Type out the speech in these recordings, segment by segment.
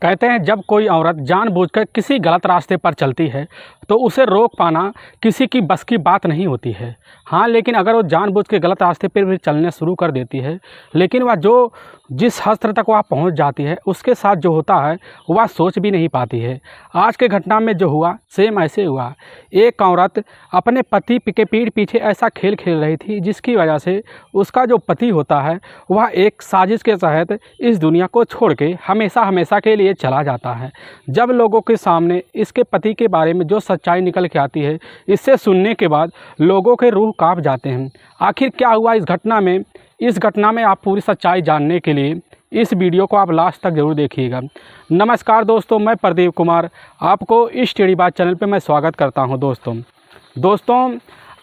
कहते हैं जब कोई औरत जानबूझकर किसी गलत रास्ते पर चलती है तो उसे रोक पाना किसी की बस की बात नहीं होती है। हाँ, लेकिन अगर वो जानबूझ के गलत रास्ते पर भी चलने शुरू कर देती है, लेकिन वह जो जिस हद तक वह पहुंच जाती है उसके साथ जो होता है वह सोच भी नहीं पाती है। आज के घटना में जो हुआ सेम ऐसे हुआ। एक औरत अपने पति के पीठ पीछे ऐसा खेल खेल रही थी जिसकी वजह से उसका जो पति होता है वह एक साजिश के तहत इस दुनिया को छोड़ के हमेशा हमेशा के लिए चला जाता है। जब लोगों के सामने इसके पति के बारे में जो सच्चाई निकल के आती है, इससे सुनने के बाद लोगों के रूह कांप जाते हैं। आखिर क्या हुआ इस घटना में? इस घटना में आप पूरी सच्चाई जानने के लिए इस वीडियो को आप लास्ट तक ज़रूर देखिएगा। नमस्कार दोस्तों, मैं प्रदीप कुमार आपको इस टेढ़ी बात चैनल पे मैं स्वागत करता हूं। दोस्तों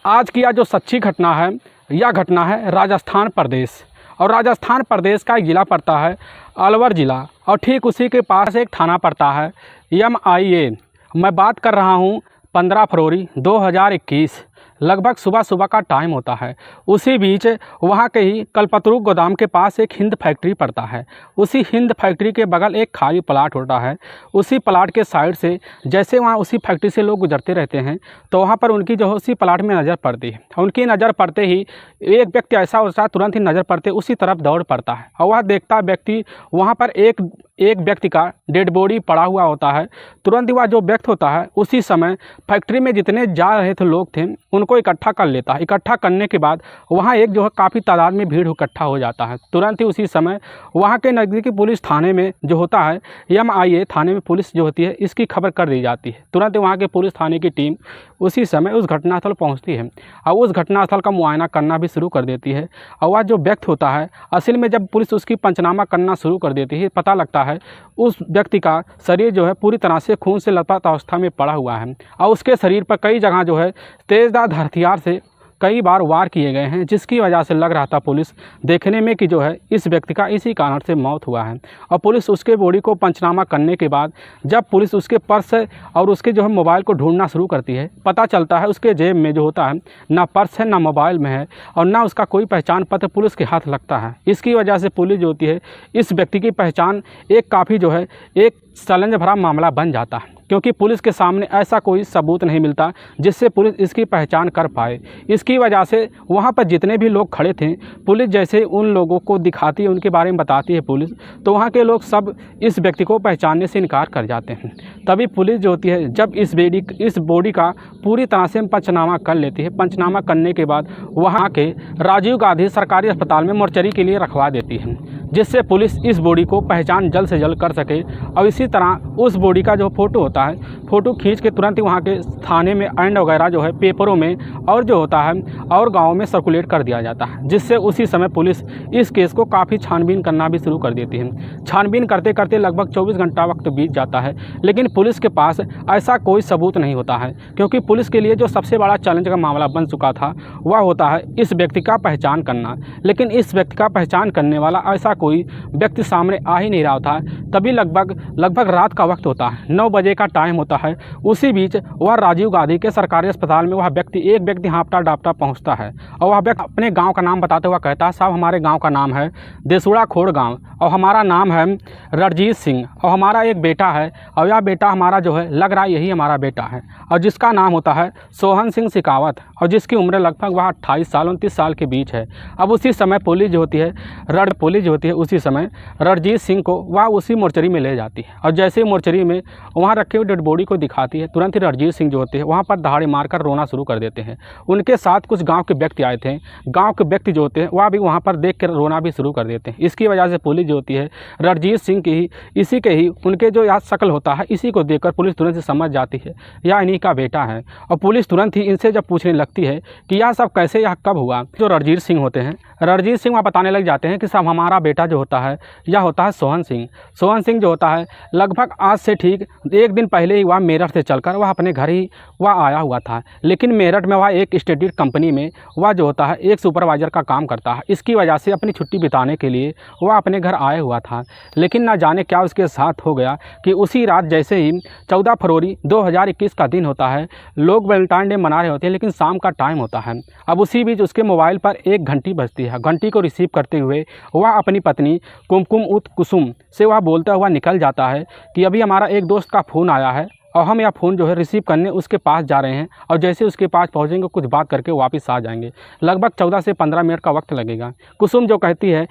आज की यह जो सच्ची घटना है, यह घटना है राजस्थान प्रदेश, और राजस्थान प्रदेश का एक ज़िला पड़ता है अलवर ज़िला, और ठीक उसी के पास एक थाना पड़ता है MIA। मैं बात कर रहा हूँ 15 फरवरी 2021 लगभग सुबह का टाइम होता है। उसी बीच वहाँ के ही कल्पतरू गोदाम के पास एक हिंद फैक्ट्री पड़ता है। उसी हिंद फैक्ट्री के बगल एक खाली प्लाट होता है। उसी प्लाट के साइड से जैसे वहाँ उसी फैक्ट्री से लोग गुजरते रहते हैं तो वहाँ पर उनकी जो है उसी प्लाट में नज़र पड़ती है। उनकी नज़र पड़ते ही एक व्यक्ति ऐसा होता है, तुरंत ही नज़र पड़ते उसी तरफ दौड़ पड़ता है, और वह देखता व्यक्ति वहाँ पर एक व्यक्ति का डेड बॉडी पड़ा हुआ होता है। तुरंत ही वह जो व्यक्ति होता है उसी समय फैक्ट्री में जितने जा रहे थे लोग थे उनको इकट्ठा कर लेता है। इकट्ठा करने के बाद वहाँ एक जो है काफ़ी तादाद में भीड़ इकट्ठा हो जाता है। तुरंत ही उसी समय वहाँ के नज़दीकी पुलिस थाने में जो होता है MIA थाने में पुलिस जो होती है इसकी खबर कर दी जाती है। तुरंत ही वहाँ के पुलिस थाने की टीम उसी समय उस घटनास्थल पहुँचती है और उस घटनास्थल का मुआयना करना भी शुरू कर देती है। और वह जो व्यक्ति होता है असल में जब पुलिस उसकी पंचनामा करना शुरू कर देती है, पता लगता है उस व्यक्ति का शरीर जो है पूरी तरह से खून से लथपथ अवस्था में पड़ा हुआ है, और उसके शरीर पर कई जगह जो है तेज़दार हथियार से कई बार वार किए गए हैं, जिसकी वजह से लग रहा था पुलिस देखने में कि जो है इस व्यक्ति का इसी कारण से मौत हुआ है। और पुलिस उसके बॉडी को पंचनामा करने के बाद जब पुलिस उसके पर्स और उसके जो है मोबाइल को ढूंढना शुरू करती है, पता चलता है उसके जेब में जो होता है ना पर्स है, ना मोबाइल में है, और ना उसका कोई पहचान पत्र पुलिस के हाथ लगता है। इसकी वजह से पुलिस जो होती है इस व्यक्ति की पहचान एक काफ़ी जो है एक चैलेंज भरा मामला बन जाता है, क्योंकि पुलिस के सामने ऐसा कोई सबूत नहीं मिलता जिससे पुलिस इसकी पहचान कर पाए। इसकी वजह से वहाँ पर जितने भी लोग खड़े थे, पुलिस जैसे उन लोगों को दिखाती है, उनके बारे में बताती है पुलिस, तो वहाँ के लोग सब इस व्यक्ति को पहचानने से इनकार कर जाते हैं। तभी पुलिस जो होती है जब इस बॉडी का पूरी तरह से पंचनामा कर लेती है, पंचनामा करने के बाद वहाँ के राजीव गांधी सरकारी अस्पताल में मोर्चरी के लिए रखवा देती है, जिससे पुलिस इस बॉडी को पहचान जल्द से जल्द कर सके। और इसी तरह उस बॉडी का जो फ़ोटो होता है, फ़ोटो खींच के तुरंत ही वहाँ के थाने में एंड वगैरह जो है पेपरों में और जो होता है और गाँव में सर्कुलेट कर दिया जाता है, जिससे उसी समय पुलिस इस केस को काफ़ी छानबीन करना भी शुरू कर देती है। छानबीन करते करते लगभग 24 घंटा वक्त बीत जाता है, लेकिन पुलिस के पास ऐसा कोई सबूत नहीं होता है, क्योंकि पुलिस के लिए जो सबसे बड़ा चैलेंज का मामला बन चुका था वह होता है इस व्यक्ति का पहचान करना। लेकिन इस व्यक्ति का पहचान करने वाला ऐसा कोई व्यक्ति सामने आ ही नहीं रहा था। तभी लगभग रात का वक्त होता है, 9 बजे का टाइम होता है। उसी बीच वह राजीव गांधी के सरकारी अस्पताल में एक व्यक्ति हाँफता डापता पहुंचता है, और वह व्यक्ति अपने गांव का नाम बताते हुए कहता है, साहब हमारे गांव का नाम है देसुड़ा खोड़ गांव, और हमारा नाम है रणजीत सिंह, और हमारा एक बेटा है, और यह बेटा हमारा जो है लग रहा है यही हमारा बेटा है, और जिसका नाम होता है सोहन सिंह शेखावत, और जिसकी उम्र लगभग वह 28 साल 29 साल के बीच है। अब उसी समय पुलिस जो होती है उसी समय रणजीत सिंह को वह उसी मोर्चरी में ले जाती है, और जैसे ही मोर्चरी में वहाँ रखे हुए डेड बॉडी को दिखाती है, तुरंत ही रणजीत सिंह जो होते हैं वहाँ पर दहाड़ी मारकर रोना शुरू कर देते हैं। उनके साथ कुछ गांव के व्यक्ति आए थे, गांव के व्यक्ति जो होते हैं वह भी वहाँ पर देख कर रोना भी शुरू कर देते हैं। इसकी वजह से पुलिस जो होती है रणजीत सिंह की ही उनके जो यहाँ शक्ल होता है इसी को देखकर पुलिस तुरंत से समझ जाती है यह इन्हीं का बेटा है, और पुलिस तुरंत ही इनसे जब पूछने लगती है कि यह सब कैसे, यह कब हुआ, जो रणजीत सिंह होते हैं रणजीत सिंह वहाँ बताने लग जाते हैं कि साहब हमारा बेटा जो होता है यह होता है सोहन सिंह जो होता है लगभग आज से ठीक 1 दिन पहले ही वह मेरठ से चलकर वह अपने घर ही वह आया हुआ था। लेकिन मेरठ में वह एक स्टेट कंपनी में वह जो होता है एक सुपरवाइज़र का काम करता है। इसकी वजह से अपनी छुट्टी बिताने के लिए वह अपने घर आया हुआ था, लेकिन ना जाने क्या उसके साथ हो गया कि उसी रात जैसे ही 14 फरवरी 2021 का दिन होता है, लोग वैलेंटाइन डे मना रहे होते हैं, लेकिन शाम का टाइम होता है। अब उसी बीच उसके मोबाइल पर एक घंटी बजती है। घंटी को रिसीव करते हुए वह अपनी पत्नी कुमकुम उत कुसुम से वह बोलता हुआ निकल जाता है कि अभी हमारा एक दोस्त का फ़ोन आया है और हम यह फ़ोन जो है रिसीव करने उसके पास जा रहे हैं, और जैसे उसके पास पहुंचेंगे कुछ बात करके वापस आ जाएंगे। लगभग 14 से 15 मिनट का वक्त लगेगा। कुसुम जो कहती है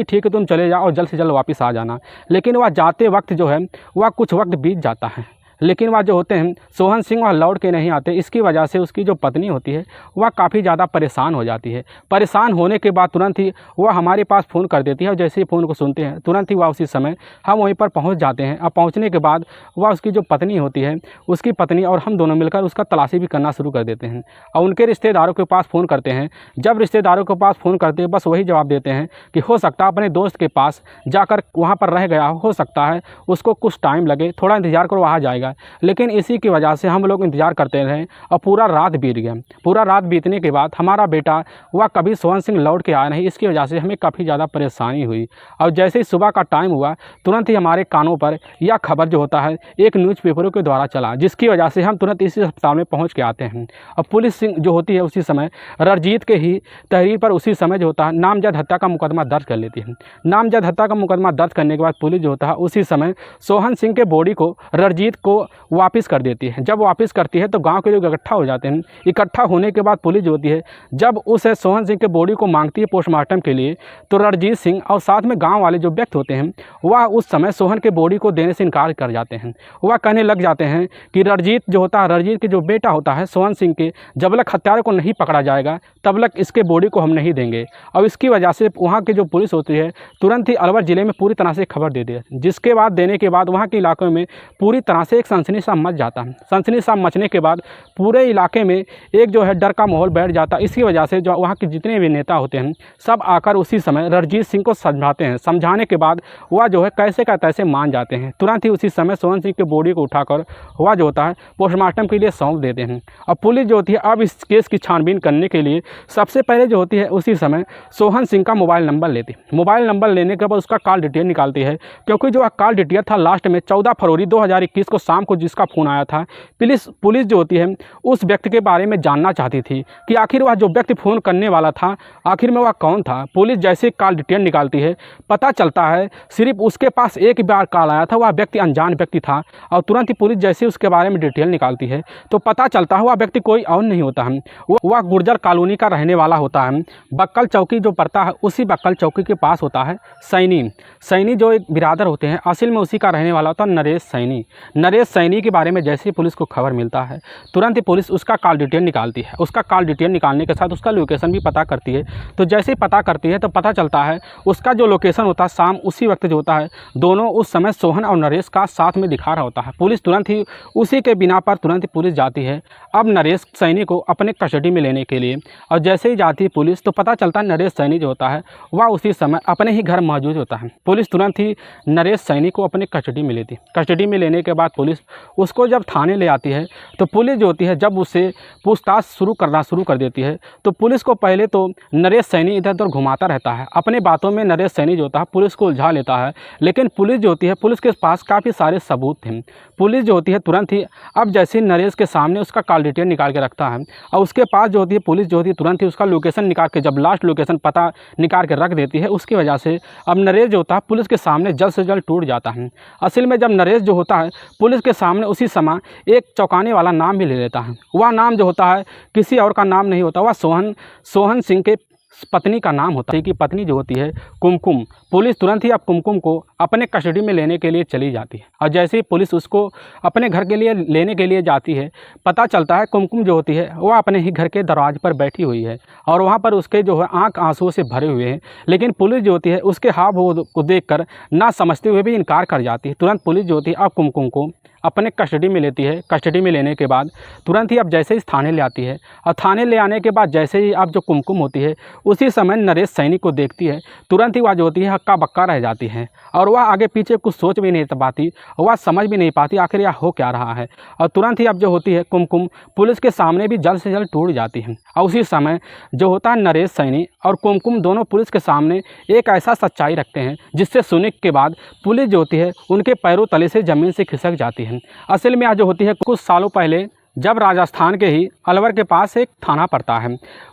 ठीक है तुम चले जाओ और जल्द से जल्द वापस आ जाना। लेकिन वह जाते वक्त जो है वह कुछ वक्त बीत जाता है, लेकिन वह जो होते हैं सोहन सिंह वह लौट के नहीं आते। इसकी वजह से उसकी जो पत्नी होती है वह काफ़ी ज़्यादा परेशान हो जाती है। परेशान होने के बाद तुरंत ही वह हमारे पास फ़ोन कर देती है, और जैसे ही फ़ोन को सुनते हैं तुरंत ही वह उसी समय हम वहीं पर पहुंच जाते हैं। और पहुंचने के बाद वह उसकी जो पत्नी होती है उसकी पत्नी और हम दोनों मिलकर उसका तलाशी भी करना शुरू कर देते हैं और उनके रिश्तेदारों के पास फ़ोन करते हैं। जब रिश्तेदारों के पास फ़ोन करते हैं बस वही जवाब देते हैं कि हो सकता है अपने दोस्त के पास जाकर वहाँ पर रह गया, हो सकता है उसको कुछ टाइम लगे, थोड़ा इंतज़ार करो वहाँ जाएगा। लेकिन इसी की वजह से हम लोग इंतज़ार करते रहे और पूरा रात बीत गया। पूरा रात बीतने के बाद हमारा बेटा वह कभी सोहन सिंह लौट के आया नहीं। इसकी वजह से हमें काफ़ी ज़्यादा परेशानी हुई, और जैसे ही सुबह का टाइम हुआ तुरंत ही हमारे कानों पर यह खबर जो होता है एक न्यूज़पेपरों के द्वारा चला, जिसकी वजह से हम तुरंत इसी अस्पताल में पहुँच के आते हैं। और पुलिस जो होती है उसी समय रणजीत के ही तहरीर पर उसी समय जो होता है नामजद हत्या का मुकदमा दर्ज कर लेती है। नामजद हत्या का मुकदमा दर्ज करने के बाद पुलिस जो होता है उसी समय सोहन सिंह के बॉडी को रणजीत को वापस कर देती है। जब वापस करती है तो गांव के लोग इकट्ठा हो जाते हैं। इकट्ठा होने के बाद पुलिस जो होती है जब उस सोहन सिंह के बॉडी को मांगती है पोस्टमार्टम के लिए, तो रणजीत सिंह और साथ में गांव वाले जो व्यक्ति होते हैं वह उस समय सोहन के बॉडी को देने से इनकार कर जाते हैं। वह कहने लग जाते हैं कि रणजीत जो होता है, रणजीत के जो बेटा होता है सोहन सिंह के, जब तक हत्यारे को नहीं पकड़ा जाएगा तब तक इसके बॉडी को हम नहीं देंगे। और इसकी वजह से वहाँ की जो पुलिस होती है तुरंत ही अलवर ज़िले में पूरी तरह से खबर दे दी, जिसके बाद देने के बाद वहाँ के इलाकों में पूरी तरह से एक सनसनी सा मच जाता है। सनसनी सा मचने के बाद पूरे इलाके में एक जो है डर का माहौल बैठ जाता है। इसी वजह से जो वहाँ के जितने भी नेता होते हैं सब आकर उसी समय रणजीत सिंह को समझाते हैं। समझाने के बाद वह जो है कैसे का तैसे मान जाते हैं। तुरंत ही उसी समय सोहन सिंह के बॉडी को उठाकर वह जो होता है पोस्टमार्टम के लिए सौंप देते हैं। और पुलिस जो होती है अब इस केस की छानबीन करने के लिए सबसे पहले जो होती है उसी समय सोहन सिंह का मोबाइल नंबर लेती है। मोबाइल नंबर लेने के बाद उसका कॉल डिटेल निकालती है, क्योंकि जो कॉल डिटेल था लास्ट में 14 फरवरी 2021 को शाम को जिसका फ़ोन आया था, पुलिस जो होती है उस व्यक्ति के बारे में जानना चाहती थी कि आखिर वह जो व्यक्ति फ़ोन करने वाला था आखिर में वह कौन था। पुलिस जैसे कॉल डिटेल निकालती है पता चलता है सिर्फ उसके पास एक बार कॉल आया था, वह व्यक्ति अनजान व्यक्ति था। और तुरंत ही पुलिस जैसे उसके बारे में डिटेल निकालती है तो पता चलता है वह व्यक्ति कोई और नहीं होता है, वह गुर्जर कॉलोनी का रहने वाला होता है। बक्कल चौकी जो पड़ता है उसी बक्कल चौकी के पास होता है सैनी जो एक बिरादर होते हैं, असल में उसी का रहने वाला होता है नरेश सैनी के बारे में जैसे ही पुलिस को खबर मिलता है तुरंत ही पुलिस उसका कॉल डिटेल निकालती है। उसका कॉल डिटेल निकालने के साथ उसका लोकेशन भी पता करती है। तो जैसे ही पता करती है तो पता चलता है उसका जो लोकेशन होता है शाम उसी वक्त जो होता है दोनों उस समय सोहन और नरेश का साथ में दिखा रहा होता है। पुलिस तुरंत ही उसी के बिना पर तुरंत ही पुलिस जाती है अब नरेश सैनी को अपने कस्टडी में लेने के लिए। और जैसे ही जाती है पुलिस तो पता चलता है नरेश सैनी जो होता है वह उसी समय अपने ही घर मौजूद होता है। पुलिस तुरंत ही नरेश सैनी को अपने कस्टडी में लेती। कस्टडी में लेने के बाद पुलिस उसको जब थाने ले आती है तो पुलिस जो होती है जब उससे पूछताछ शुरू कर देती है तो पुलिस को पहले तो नरेश सैनी इधर उधर घुमाता रहता है। अपने बातों में नरेश सैनी जो होता है पुलिस को उलझा लेता है, लेकिन पुलिस जो होती है पुलिस के पास काफ़ी सारे सबूत थे। पुलिस जो होती है तुरंत ही अब जैसे नरेश के सामने उसका कॉल डिटेल निकाल के रखता है और उसके पास जो होती है पुलिस जो होती है तुरंत ही उसका लोकेशन निकाल के जब लास्ट लोकेशन पता निकाल के रख देती है, उसकी वजह से अब नरेश जो होता है पुलिस के सामने जल्द से जल्द टूट जाता है। असल में जब नरेश जो होता है पुलिस के सामने उसी समय एक चौंकाने वाला नाम भी ले लेता है। वह नाम जो होता है किसी और का नाम नहीं होता, वह सोहन सिंह के पत्नी का नाम होता है कि पत्नी जो होती है कुमकुम। पुलिस तुरंत ही अब कुमकुम को अपने कस्टडी में लेने के लिए चली जाती है और जैसे ही पुलिस उसको अपने घर के लिए लेने के लिए जाती है पता चलता है कुमकुम जो होती है वह अपने ही घर के दरवाजे पर बैठी हुई है और वहाँ पर उसके जो है आंख आंसुओं से भरे हुए हैं। लेकिन पुलिस जो होती है उसके हाव भाव को देखकर ना समझते हुए भी इनकार कर जाती है। तुरंत पुलिस जो होती है अब कुमकुम को अपने कस्टडी में लेती है। कस्टडी में लेने के बाद तुरंत ही अब जैसे ही थाने ले आती है और थाने ले आने के बाद जैसे ही अब जो कुमकुम होती है उसी समय नरेश सैनी को देखती है, तुरंत ही वह जो होती है हक्का बक्का रह जाती है और वह आगे पीछे कुछ सोच भी नहीं पाती, वह समझ भी नहीं पाती आखिर यह हो क्या रहा है। और तुरंत ही अब जो होती है कुमकुम पुलिस के सामने भी जल्द से जल्द टूट जाती है। और उसी समय जो होता है नरेश सैनी और कुमकुम दोनों पुलिस के सामने एक ऐसा सच्चाई रखते हैं जिससे सुनने के बाद पुलिस जो होती है उनके पैरों तले से ज़मीन से खिसक जाती है। असल में आज जो होती है कुछ सालों पहले जब राजस्थान के ही अलवर के पास एक थाना पड़ता है,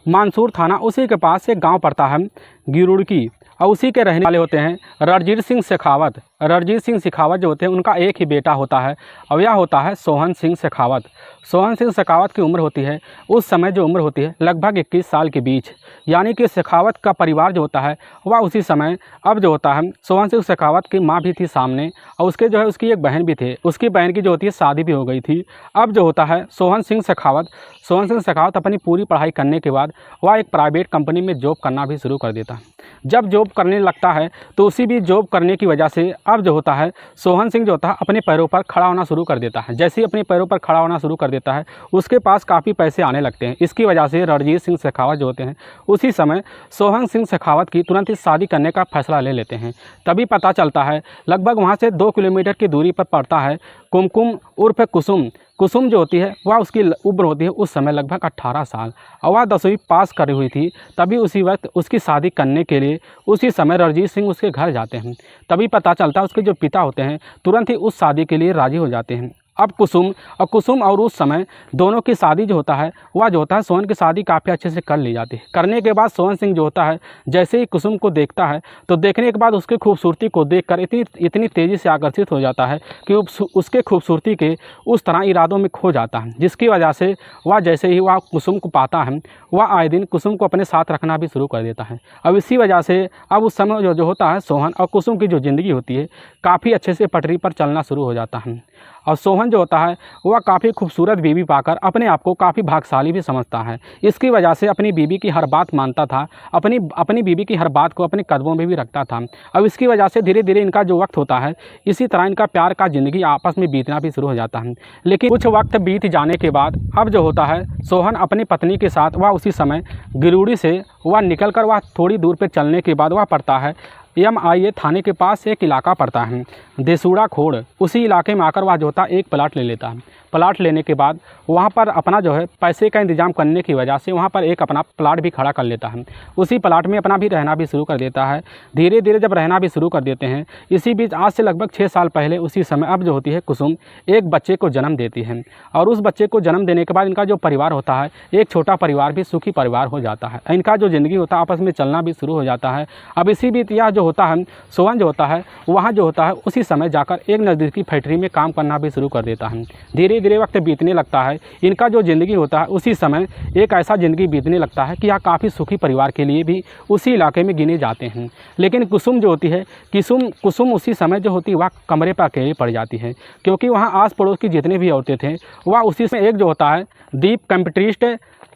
मानसूर थाना, उसी के पास एक गांव पड़ता है गिरुड़की। और उसी के रहने वाले होते हैं रणजीत सिंह शेखावत। रणजीत सिंह शेखावत जो होते हैं उनका एक ही बेटा होता है और यह होता है सोहन सिंह शेखावत। सोहन सिंह शेखावत की उम्र होती है उस समय जो उम्र होती है लगभग 21 साल के बीच, यानी कि शेखावत का परिवार जो होता है वह उसी समय अब जो होता है सोहन सिंह शेखावत की माँ भी थी सामने और उसके जो है उसकी एक बहन भी थे, उसकी बहन की जो होती है शादी भी हो गई थी। अब जो होता है सोहन सिंह शेखावत अपनी पूरी पढ़ाई करने के बाद वह एक प्राइवेट कंपनी में जॉब करना भी शुरू कर देता है। जब जॉब करने लगता है तो उसी भी जॉब करने की वजह से अब जो होता है सोहन सिंह जो होता है अपने पैरों पर खड़ा होना शुरू कर देता है। जैसे ही अपने पैरों पर खड़ा होना शुरू कर देता है उसके पास काफ़ी पैसे आने लगते हैं। इसकी वजह से रणजीत सिंह शेखावत जो होते हैं उसी समय सोहन सिंह शेखावत की तुरंत ही शादी करने का फैसला ले लेते हैं। तभी पता चलता है लगभग वहाँ से 2 किलोमीटर की दूरी पर पड़ता है कुमकुम उर्फ कुसुम। कुसुम जो होती है वह उसकी उम्र होती है उस समय लगभग 18 साल और वह 10वीं पास करी हुई थी। तभी उसी वक्त उसकी शादी करने के लिए उसी समय रणजीत सिंह उसके घर जाते हैं। तभी पता चलता है उसके जो पिता होते हैं तुरंत ही उस शादी के लिए राज़ी हो जाते हैं। अब कुसुम और उस समय दोनों की शादी जो होता है वह जो होता है सोहन की शादी काफ़ी अच्छे से कर ली जाती है। करने के बाद सोहन सिंह जो होता है जैसे ही कुसुम को देखता है तो देखने के बाद उसकी खूबसूरती को देखकर इतनी तेज़ी से आकर्षित हो जाता है कि उसके खूबसूरती के उस तरह इरादों में खो जाता है, जिसकी वजह से वह जैसे ही वह कुसुम को पाता है वह आए दिन कुसुम को अपने साथ रखना भी शुरू कर देता है। अब इसी वजह से अब उस समय जो होता है सोहन और कुसुम की जो ज़िंदगी होती है काफ़ी अच्छे से पटरी पर चलना शुरू हो जाता है। और सोहन जो होता है वह काफ़ी खूबसूरत बीवी पाकर अपने आप को काफ़ी भाग्यशाली भी समझता है। इसकी वजह से अपनी बीवी की हर बात मानता था, अपनी बीवी की हर बात को अपने कदमों में भी रखता था। अब इसकी वजह से धीरे धीरे इनका जो वक्त होता है इसी तरह इनका प्यार का ज़िंदगी आपस में बीतना भी शुरू हो जाता है। लेकिन कुछ वक्त बीत जाने के बाद अब जो होता है सोहन अपनी पत्नी के साथ वह उसी समय गिरोडी से वह निकल कर वह थोड़ी दूर पर चलने के बाद वह पड़ता है MIA थाने के पास एक इलाका पड़ता है देसूड़ा खोड़। उसी इलाके में आकर वह जो होता है एक प्लाट ले लेता है। प्लाट लेने के बाद वहाँ पर अपना जो है पैसे का इंतजाम करने की वजह से वहाँ पर एक अपना प्लाट भी खड़ा कर लेता है। उसी प्लाट में अपना भी रहना भी शुरू कर देता है। धीरे धीरे जब रहना भी शुरू कर देते हैं इसी बीच आज से लगभग 6 साल पहले उसी समय अब जो होती है कुसुम एक बच्चे को जन्म देती है और उस बच्चे को जन्म देने के बाद इनका जो परिवार होता है एक छोटा परिवार भी सुखी परिवार हो जाता है। इनका जो ज़िंदगी होता है आपस में चलना भी शुरू हो जाता है। अब इसी बीच यह जो होता है सोहन जो होता है वहाँ जो होता है उसी समय जाकर एक नज़दीकी फैक्ट्री में काम करना भी शुरू कर देता है। धीरे धीरे वक्त बीतने लगता है। इनका जो ज़िंदगी होता है उसी समय एक ऐसा ज़िंदगी बीतने लगता है कि यह काफ़ी सुखी परिवार के लिए भी उसी इलाके में गिने जाते हैं। लेकिन कुसुम जो होती है कुसुम उसी समय जो होती है वह कमरे पर अकेली पड़ जाती है, क्योंकि वहाँ आस पड़ोस की जितनी भी औरतें थे वह उसी में एक जो होता है दीप कंप्यूटरिस्ट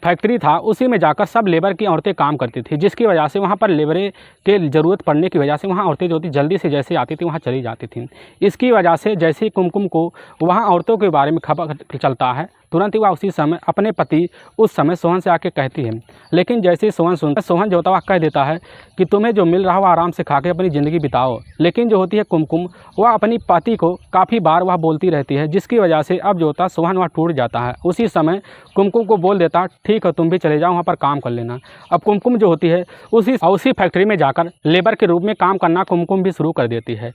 फैक्ट्री था उसी में जाकर सब लेबर की औरतें काम करती थी, जिसकी वजह से वहाँ पर लेबरे के ज़रूरत पड़ने की वजह से वहाँ औरतें जो थी जल्दी से जैसे आती थी वहाँ चली जाती थी। इसकी वजह से जैसे ही कुमकुम को वहाँ औरतों के बारे में खबर चलता है तुरंत ही वह उसी समय अपने पति उस समय सोहन से आके कहती है। लेकिन जैसे ही सोहन सुनता सोहन जो होता है वह कह देता है कि तुम्हें जो मिल रहा वह आराम से खा के अपनी ज़िंदगी बिताओ। लेकिन जो होती है कुमकुम वह अपनी पति को काफ़ी बार वह बोलती रहती है, जिसकी वजह से अब जो होता है सोहन वह टूट जाता है। उसी समय कुमकुम को बोल देता ठीक है तुम भी चले जाओ वहाँ पर काम कर लेना। अब कुमकुम जो होती है उसी फैक्ट्री में जाकर लेबर के रूप में काम करना कुमकुम भी शुरू कर देती है।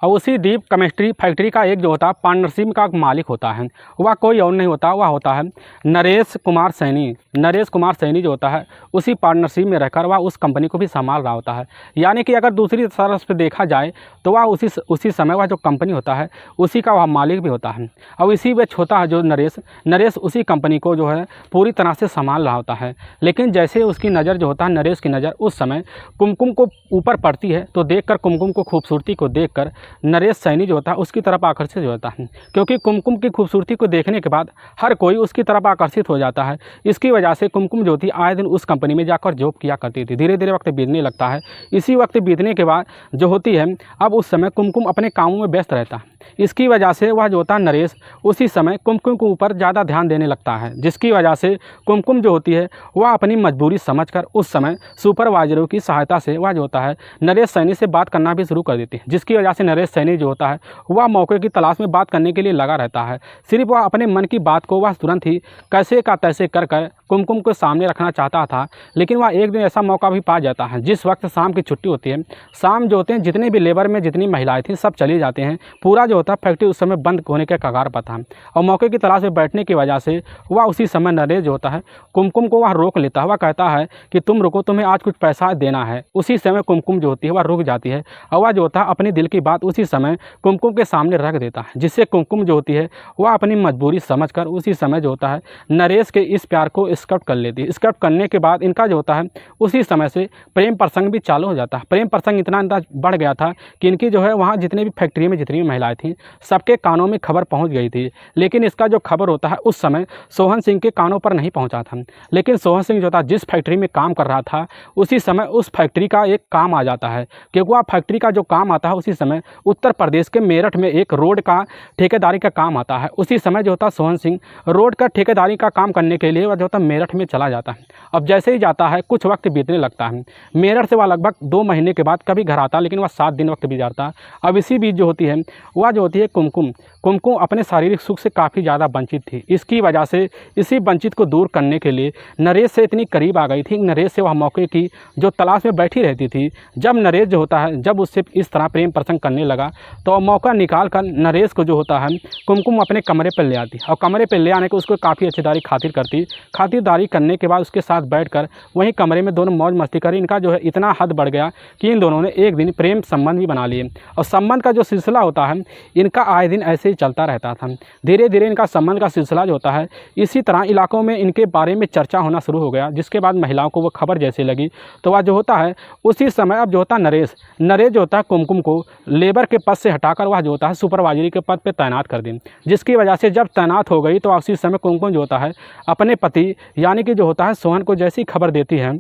और उसी दीप केमिस्ट्री फैक्ट्री का एक जो होता है पार्टनरशिप का मालिक होता है वह कोई और नहीं होता, वह होता है नरेश कुमार सैनी। नरेश कुमार सैनी जो होता है उसी पार्टनरशिप में रहकर वह उस कंपनी को भी संभाल रहा होता है। यानी कि अगर दूसरी तरफ से देखा जाए तो वह उसी समय वह जो कंपनी होता है उसी का वह मालिक भी होता है। और इसी बीच होता है जो नरेश उसी कंपनी को जो है पूरी तरह से संभाल रहा होता है। लेकिन जैसे उसकी नज़र जो होता है नरेश की नज़र उस समय कुमकुम को ऊपर पड़ती है तो देखकर कुमकुम को खूबसूरती को देखकर नरेश सैनी जो होता है उसकी तरफ आकर्षित हो जाता है, क्योंकि कुमकुम की खूबसूरती को देखने के बाद हर कोई उसकी तरफ आकर्षित हो जाता है। इसकी वजह से कुमकुम जो थी आए दिन उस कंपनी में जाकर जॉब किया करती थी। धीरे धीरे वक्त बीतने लगता है। इसी वक्त बीतने के बाद जो होती है अब उस समय कुमकुम अपने कामों में व्यस्त रहता है। इसकी वजह से वह जो होता है नरेश उसी समय कुमकुम के ऊपर ज़्यादा ध्यान देने लगता है, जिसकी वजह से कुमकुम जो होती है वह अपनी मजबूरी समझकर उस समय सुपरवाइजरों की सहायता से वह जो होता है नरेश सैनी से बात करना भी शुरू कर देती है। जिसकी वजह से नरेश सैनी जो होता है वह मौके की तलाश में बात करने के लिए लगा रहता है। सिर्फ वह अपने मन की बात को वह तुरंत ही कैसे का तैसे कर कुमकुम को सामने रखना चाहता था। लेकिन वह एक दिन ऐसा मौका भी पा जाता है जिस वक्त शाम की छुट्टी होती है। शाम जो होते हैं जितने भी लेबर में जितनी महिलाएं थीं सब चली जाते हैं। पूरा जो होता है फैक्ट्री उस समय बंद होने के कगार पर था और मौके की तलाश में बैठने की वजह से वह उसी समय नरेश जो होता है कुमकुम को वह रोक लेता है। वह कहता है कि तुम रुको, तुम्हें आज कुछ पैसा देना है। उसी समय कुमकुम जो होती है वह रुक जाती है और वह जो होता है अपनी दिल की बात उसी समय कुमकुम के सामने रख देता है, जिससे कुमकुम जो होती है वह अपनी मजबूरी समझकर उसी समय जो होता है नरेश के इस प्यार को एक्सेप्ट कर लेती है। एक्सेप्ट करने के बाद इनका जो होता है उसी समय से प्रेम प्रसंग भी चालू हो जाता है। प्रेम प्रसंग इतना बढ़ गया था कि इनकी जो है वहाँ जितने भी फैक्ट्री में जितनी भी महिलाएं थीं सबके कानों में खबर पहुँच गई थी। लेकिन इसका जो खबर होता है उस समय सोहन सिंह के कानों पर नहीं पहुँचा था। लेकिन सोहन सिंह जो था जिस फैक्ट्री में काम कर रहा था उसी समय उस फैक्ट्री का एक काम आ जाता है, क्योंकि वह फैक्ट्री का जो काम आता है उसी समय उत्तर प्रदेश के मेरठ में एक रोड का ठेकेदारी का काम आता है। उसी समय जो होता है सोहन सिंह रोड का ठेकेदारी का काम करने के लिए वह जो होता है मेरठ में चला जाता है। अब जैसे ही जाता है कुछ वक्त बीतने लगता है। मेरठ से वह लगभग 2 महीने के बाद कभी घर आता, लेकिन वह 7 दिन वक्त बीत जाता। अब इसी बीच जो होती है वह जो होती है कुमकुम अपने शारीरिक सुख से काफ़ी ज़्यादा वंचित थी। इसकी वजह से इसी वंचित को दूर करने के लिए नरेश से इतनी करीब आ गई थी। नरेश से वह मौके की जो तलाश में बैठी रहती थी। जब नरेश जो होता है जब उससे इस तरह प्रेम प्रसंग करने लगा तो मौका निकाल कर नरेश को जो होता है कुमकुम अपने कमरे पर ले आती और कमरे पर ले आने के उसको काफ़ी अच्छेदारी खातिर करती। खातिरदारी करने के बाद उसके साथ बैठकर वहीं कमरे में दोनों मौज मस्ती करी। इनका जो है इतना हद बढ़ गया कि इन दोनों ने एक दिन प्रेम संबंध भी बना लिए और संबंध का जो सिलसिला होता है इनका आए दिन ऐसे ही चलता रहता था। धीरे धीरे इनका संबंध का सिलसिला जो होता है इसी तरह इलाकों में इनके बारे में चर्चा होना शुरू हो गया, जिसके बाद महिलाओं को वो खबर जैसे लगी तो वह जो होता है उसी समय अब जो होता है नरेश जो होता है कुमकुम को लेबर के पद से हटाकर वह जो होता है सुपरवाइजरी के पद पर तैनात कर दी। जिसकी वजह से जब तैनात हो गई तो उसी समय कुमकुम जो होता है अपने पति यानी कि जो होता है सोहन को जैसी खबर देती है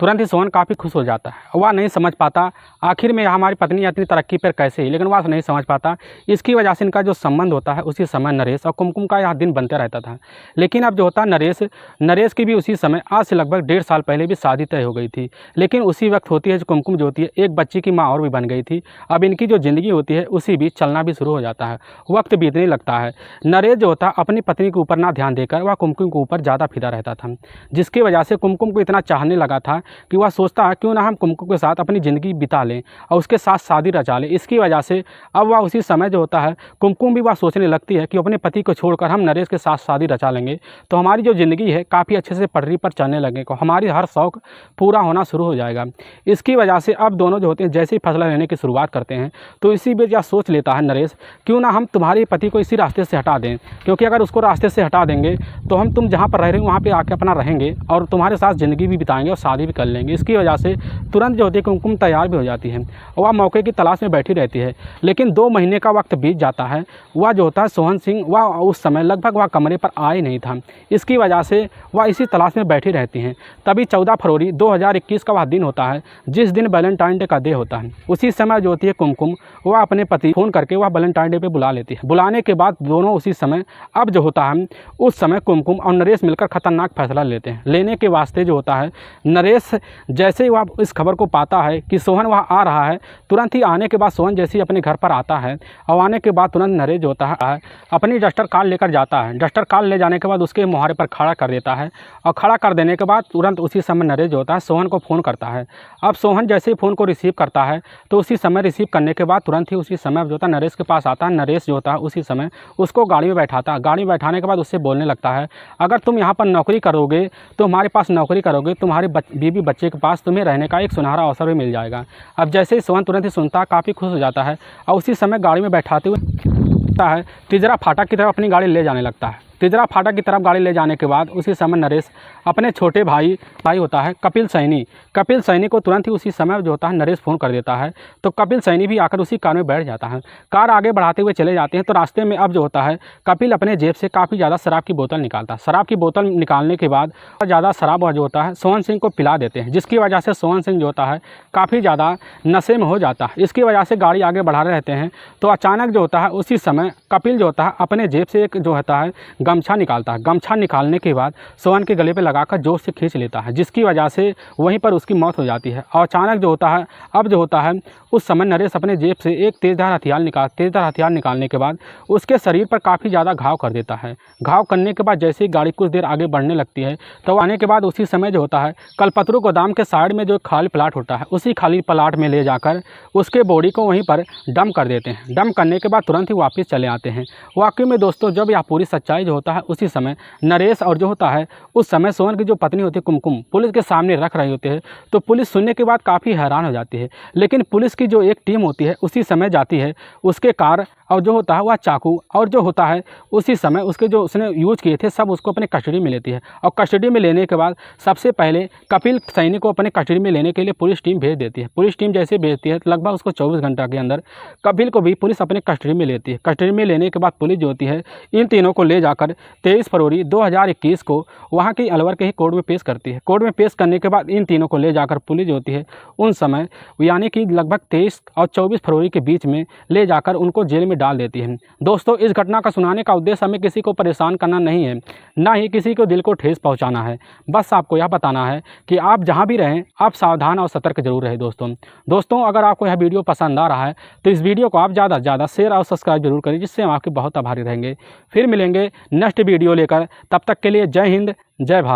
तुरंत ही सोहन काफ़ी खुश हो जाता है। वह नहीं समझ पाता आखिर में हमारी पत्नी इतनी तरक्की पर कैसे ही, लेकिन वह नहीं समझ पाता। इसकी वजह से इनका जो संबंध होता है उसी समय नरेश और कुमकुम का यह दिन बनते रहता था। लेकिन अब जो होता है नरेश की भी उसी समय आज से लगभग 1.5 साल पहले भी शादी तय हो गई थी। लेकिन उसी वक्त होती है जो कुमकुम जो होती है एक बच्ची की माँ और भी बन गई थी। अब इनकी जो ज़िंदगी होती है उसी बीच चलना भी शुरू हो जाता है, वक्त बीतने लगता है। नरेश जो होता है अपनी पत्नी के ऊपर ना ध्यान देकर वह कुमकुम के ऊपर ज़्यादा फिदा रहता था, जिसकी वजह से कुमकुम को इतना चाहने लगा था कि वह सोचता है क्यों ना हम कुमकुम के साथ अपनी ज़िंदगी बिता लें और उसके साथ शादी रचा लें। इसकी वजह से अब वह उसी समय जो होता है कुमकुम भी वह सोचने लगती है कि अपने पति को छोड़कर हम नरेश के साथ शादी रचा लेंगे तो हमारी जो ज़िंदगी है काफ़ी अच्छे से पटरी पर चलने लगेगा, हमारी हर शौक़ पूरा होना शुरू हो जाएगा। इसकी वजह से अब दोनों जो होते हैं जैसे ही फैसला लेने की शुरुआत करते हैं तो इसी बीच यह सोच लेता है नरेश क्यों ना हम तुम्हारे पति को इसी रास्ते से हटा दें, क्योंकि अगर उसको रास्ते से हटा देंगे तो तुम जहाँ पर रह रहे हो वहाँ पर आके अपना रहेंगे और तुम्हारे साथ ज़िंदगी भी बिताएंगे और शादी भी कर लेंगे। इसकी वजह से तुरंत जो होती है कुमकुम तैयार भी हो जाती है और वह मौके की तलाश में बैठी रहती है। लेकिन 2 महीने का वक्त बीत जाता है। वह जो होता है सोहन सिंह वह उस समय लगभग वह कमरे पर आ ही नहीं था। इसकी वजह से वह इसी तलाश में बैठी रहती हैं। तभी 14 फरवरी 2021 का वह दिन होता है जिस दिन वैलेंटाइन डे का डे होता है। उसी समय जो होती है कुमकुम वह अपने पति फ़ोन करके वह वैलेंटाइन डे पर बुला लेती है। बुलाने के बाद दोनों उसी समय अब जो होता है उस समय कुमकुम और नरेश मिलकर खतरनाक फैसला लेते हैं। लेने के वास्ते जो होता है नरेश जैसे ही वह इस खबर को पाता है कि सोहन वहाँ आ रहा है, तुरंत ही आने के बाद सोहन जैसे ही अपने घर पर आता है और आने के बाद तुरंत नरेश जो होता है अपनी डस्टर कार लेकर जाता है। डस्टर कार ले जाने के बाद उसके मुहारे पर खड़ा कर देता है और खड़ा कर देने के बाद तुरंत उसी समय नरेश जो होता है सोहन को फ़ोन करता है। अब सोहन जैसे ही फ़ोन को रिसीव करता है तो उसी समय रिसीव करने के बाद तुरंत ही उसी समय जो होता है नरेश के पास आता है। नरेश जो होता है उसी समय उसको गाड़ी में बैठाता है। गाड़ी में बैठाने के बाद उससे बोलने लगता है अगर तुम यहाँ पर नौकरी करोगे तो हमारे पास नौकरी करोगे तुम्हारे बीवी बच्चे के पास तुम्हें रहने का एक सुनहरा अवसर भी मिल जाएगा। अब जैसे ही सोहन तुरंत ही सुनता है काफ़ी खुश हो जाता है और उसी समय गाड़ी में बैठाते हुए तिजरा फाटक की तरफ अपनी गाड़ी ले जाने लगता है। तिजरा फाटक की तरफ गाड़ी ले जाने के बाद उसी समय नरेश अपने छोटे भाई होता है कपिल सैनी को तुरंत ही उसी समय जो होता है नरेश फ़ोन कर देता है। तो कपिल सैनी भी आकर उसी कार में बैठ जाता है। कार आगे बढ़ाते हुए चले जाते हैं तो रास्ते में अब जो होता है कपिल अपने जेब से काफ़ी ज़्यादा शराब की बोतल निकालता है। शराब की बोतल निकालने के बाद ज़्यादा शराब जो होता है सोहन सिंह को पिला देते हैं, जिसकी वजह से सोहन सिंह जो होता है काफ़ी ज़्यादा नशे में हो जाता है। इसकी वजह से गाड़ी आगे बढ़ा रहते हैं तो अचानक जो होता है उसी समय कपिल जो होता है अपने जेब से एक जो होता है गमछा निकालता है। गमछा निकालने के बाद सोहन के गले पे लगाकर जोर से खींच लेता है, जिसकी वजह से वहीं पर उसकी मौत हो जाती है। और अचानक जो होता है उस समय नरेश अपने जेब से एक तेज़धार हथियार निकालने के बाद उसके शरीर पर काफ़ी ज़्यादा घाव कर देता है। घाव करने के बाद जैसे ही गाड़ी कुछ देर आगे बढ़ने लगती है तो आने के बाद उसी समय जो होता है कल्पतरू गोदाम के साइड में जो खाली प्लाट होता है, उसी खाली प्लाट में ले जाकर उसके बॉडी को वहीं पर डंप कर देते हैं। डंप करने के बाद तुरंत ही वापस चले आते हैं। वाकई में दोस्तों, जब यह पूरी सच्चाई जो होता है उसी समय नरेश और जो होता है उस समय सोहन की जो पत्नी होती है कुमकुम पुलिस के सामने रख रहे होते हैं, तो पुलिस सुनने के बाद काफ़ी हैरान हो जाती है। लेकिन पुलिस की जो एक टीम होती है उसी समय जाती है उसके कार और जो होता है वह चाकू और जो होता है उसी समय उसके जो उसने यूज़ किए थे सब उसको अपने कस्टडी में लेती है। और कस्टडी में लेने के बाद सबसे पहले कपिल सैनी को अपने कस्टडी में लेने के लिए पुलिस टीम भेज देती है। पुलिस टीम जैसे भेजती है लगभग उसको 24 घंटा के अंदर कपिल को भी पुलिस अपने कस्टडी में लेती है। कस्टडी में लेने के बाद पुलिस जो होती है इन तीनों को ले जाकर 23 फरवरी 2021 को वहाँ की अलवर के ही कोर्ट में पेश करती है। कोर्ट में पेश करने के बाद इन तीनों को ले जाकर पुलिस जो होती है उन समय यानी कि लगभग 23 और 24 फरवरी के बीच में ले जाकर उनको जेल में डाल देती है। दोस्तों, इस घटना का सुनाने का उद्देश्य हमें किसी को परेशान करना नहीं है, ना ही किसी को दिल को ठेस पहुंचाना है। बस आपको यह बताना है कि आप जहां भी रहें आप सावधान और सतर्क जरूर रहें। दोस्तों, अगर आपको यह वीडियो पसंद आ रहा है तो इस वीडियो को आप ज़्यादा से ज़्यादा शेयर और सब्सक्राइब जरूर करें, जिससे हम आपके बहुत आभारी रहेंगे। फिर मिलेंगे नेक्स्ट वीडियो लेकर, तब तक के लिए जय हिंद, जय भारत।